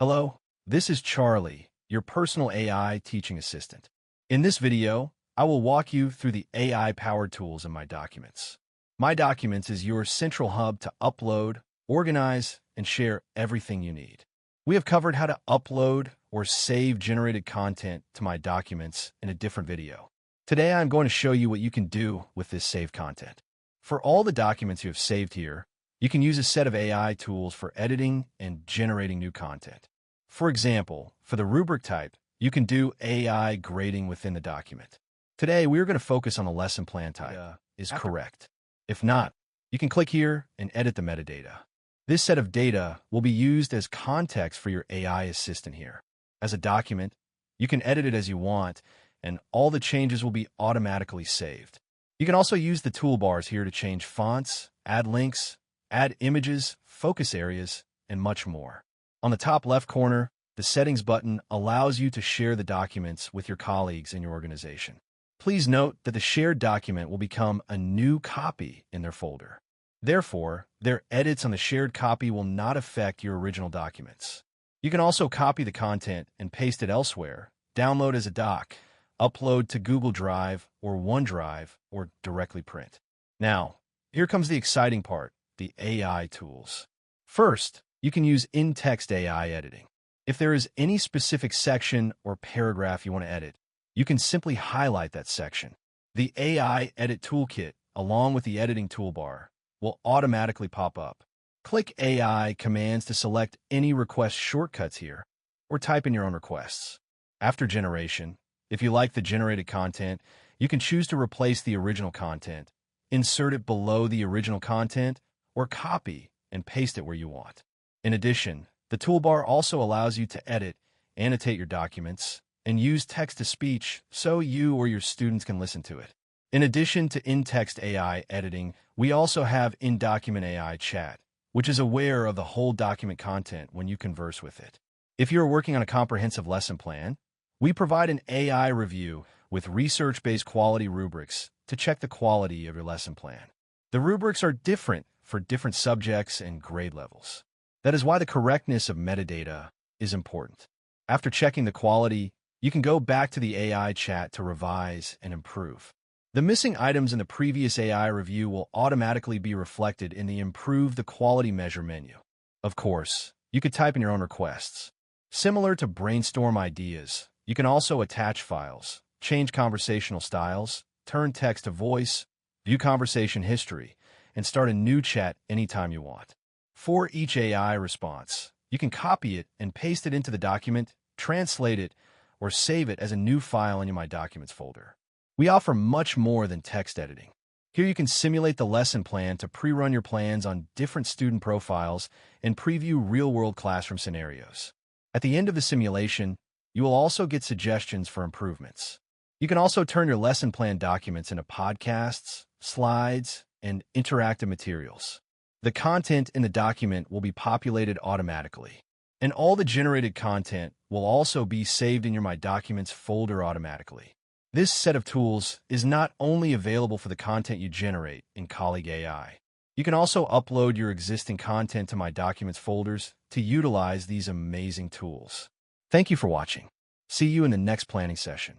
Hello, this is Charlie, your personal AI teaching assistant. In this video, I will walk you through the AI-powered tools in My Documents. My Documents is your central hub to upload, organize, and share everything you need. We have covered how to upload or save generated content to My Documents in a different video. Today, I'm going to show you what you can do with this saved content. For all the documents you have saved here, you can use a set of AI tools for editing and generating new content. For example, for the rubric type, you can do AI grading within the document. Today, we're going to focus on the lesson plan type. Is correct. If not, you can click here and edit the metadata. This set of data will be used as context for your AI assistant here. As a document, you can edit it as you want, and all the changes will be automatically saved. You can also use the toolbars here to change fonts, add links, add images, focus areas, and much more. On the top left corner, the Settings button allows you to share the documents with your colleagues in your organization. Please note that the shared document will become a new copy in their folder. Therefore, their edits on the shared copy will not affect your original documents. You can also copy the content and paste it elsewhere, download as a doc, upload to Google Drive or OneDrive, or directly print. Now, here comes the exciting part. The AI tools. First, you can use in-text AI editing. If there is any specific section or paragraph you want to edit, you can simply highlight that section. The AI Edit Toolkit, along with the editing toolbar, will automatically pop up. Click AI commands to select any request shortcuts here, or type in your own requests. After generation, if you like the generated content, you can choose to replace the original content, insert it below the original content, or copy and paste it where you want. In addition, the toolbar also allows you to edit, annotate your documents, and use text-to-speech so you or your students can listen to it. In addition to in-text AI editing, we also have in-document AI chat, which is aware of the whole document content when you converse with it. If you're working on a comprehensive lesson plan, we provide an AI review with research-based quality rubrics to check the quality of your lesson plan. The rubrics are different for different subjects and grade levels. That is why the correctness of metadata is important. After checking the quality, you can go back to the AI chat to revise and improve. The missing items in the previous AI review will automatically be reflected in the Improve the Quality Measure menu. Of course, you could type in your own requests. Similar to brainstorm ideas, you can also attach files, change conversational styles, turn text to voice, view conversation history, and start a new chat anytime you want. For each AI response, you can copy it and paste it into the document, translate it, or save it as a new file in your My Documents folder. We offer much more than text editing. Here you can simulate the lesson plan to pre-run your plans on different student profiles and preview real-world classroom scenarios. At the end of the simulation, you will also get suggestions for improvements. You can also turn your lesson plan documents into podcasts, slides, and interactive materials. The content in the document will be populated automatically, and all the generated content will also be saved in your My Documents folder automatically. This set of tools is not only available for the content you generate in Colleague AI. You can also upload your existing content to My Documents folders to utilize these amazing tools. Thank you for watching. See you in the next planning session.